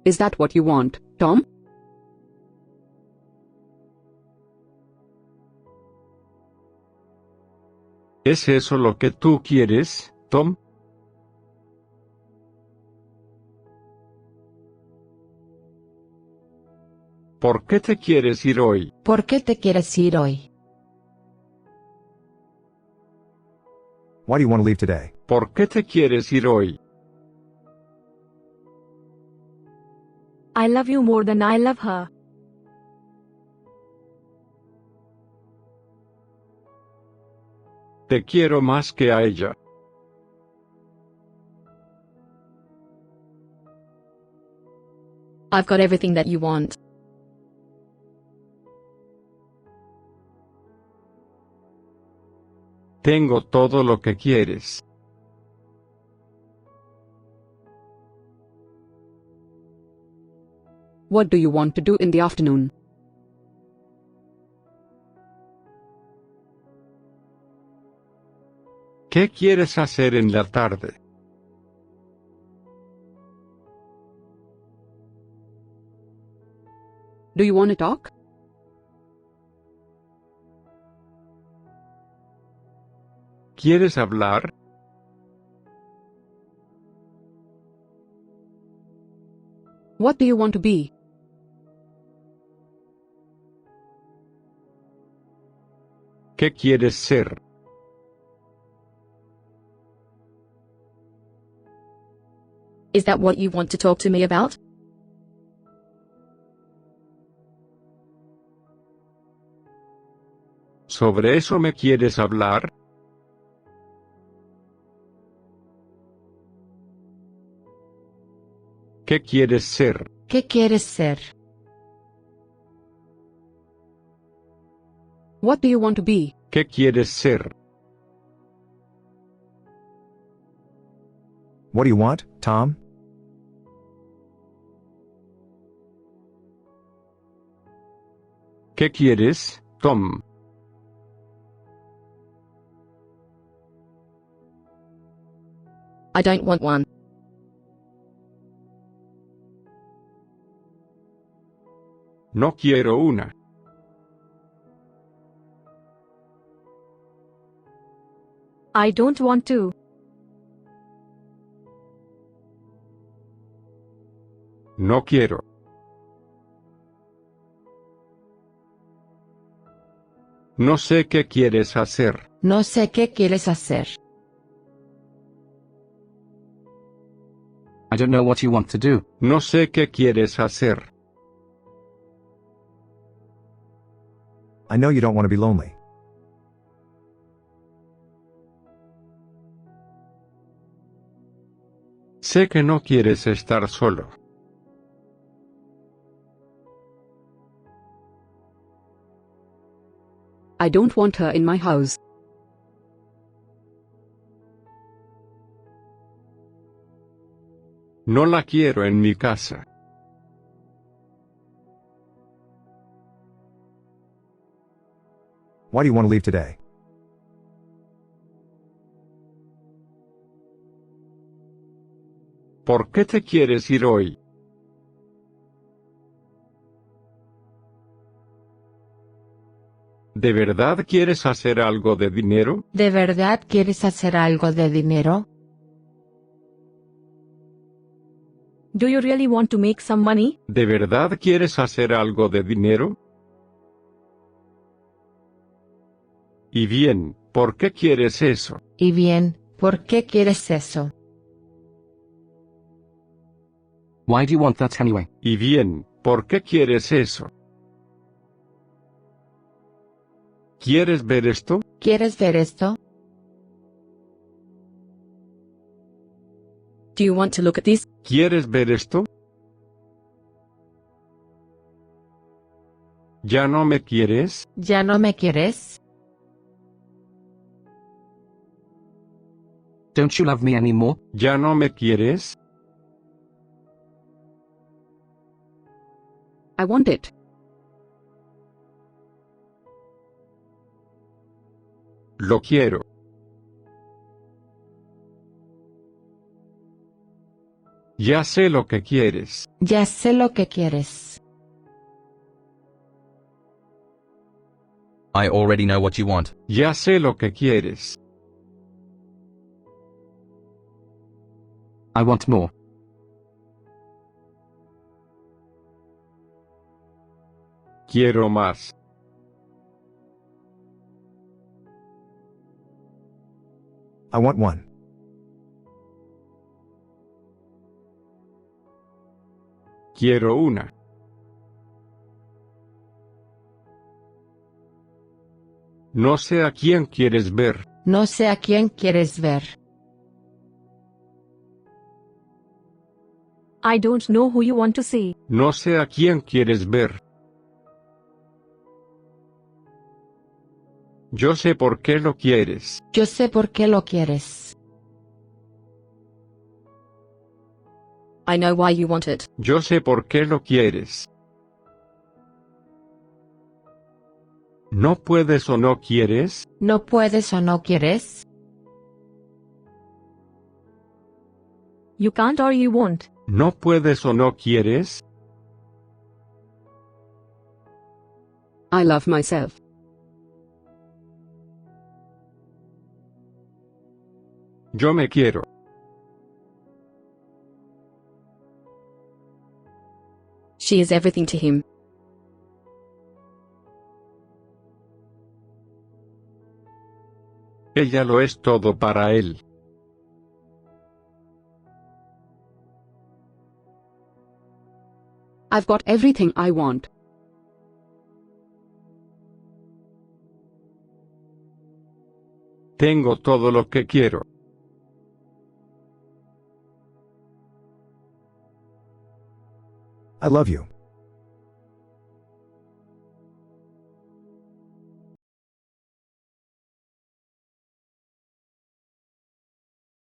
Is that what you want, Tom? ¿Es eso lo que tú quieres, Tom? ¿Por qué te quieres ir hoy? ¿Por qué te quieres ir hoy? Why do you want to leave today? ¿Por qué te quieres ir hoy? I love you more than I love her. Te quiero más que a ella. I've got everything that you want. Tengo todo lo que quieres. What do you want to do in the afternoon? ¿Qué quieres hacer en la tarde? Do you want to talk? ¿Quieres hablar? What do you want to be? ¿Qué quieres ser? Is that what you want to talk to me about? ¿Sobre eso me quieres hablar? ¿Qué quieres ser? ¿Qué quieres ser? What do you want to be? ¿Qué quieres ser? What do you want, Tom? ¿Qué quieres, Tom? I don't want one. No quiero una. I don't want to. No quiero. No sé qué quieres hacer. No sé qué quieres hacer. I don't know what you want to do. No sé qué quieres hacer. I know you don't want to be lonely. Sé que no quieres estar solo. I don't want her in my house. No la quiero en mi casa. Why do you want to leave today? ¿Por qué te quieres ir hoy? ¿De verdad quieres hacer algo de dinero? ¿De verdad quieres hacer algo de dinero? Do you really want to make some money? ¿De verdad quieres hacer algo de dinero? Y bien, ¿por qué quieres eso? Y bien, ¿por qué quieres eso? Why do you want that anyway? Y bien, ¿por qué quieres eso? ¿Quieres ver esto? ¿Quieres ver esto? Do you want to look at this? ¿Quieres ver esto? ¿Ya no me quieres? ¿Ya no me quieres? Don't you love me anymore? ¿Ya no me quieres? I want it. Lo quiero. Ya sé lo que quieres. Ya sé lo que quieres. I already know what you want. Ya sé lo que quieres. I want more. Quiero más. I want one. Quiero una. No sé a quién quieres ver. No sé a quién quieres ver. I don't know who you want to see. No sé a quién quieres ver. Yo sé por qué lo quieres. Yo sé por qué lo quieres. I know why you want it. Yo sé por qué lo quieres. ¿No puedes o no quieres? ¿No puedes o no quieres? You can't or you won't. ¿No puedes o no quieres? I love myself. Yo me quiero. She is everything to him. Ella lo es todo para él. I've got everything I want. Tengo todo lo que quiero. I love you.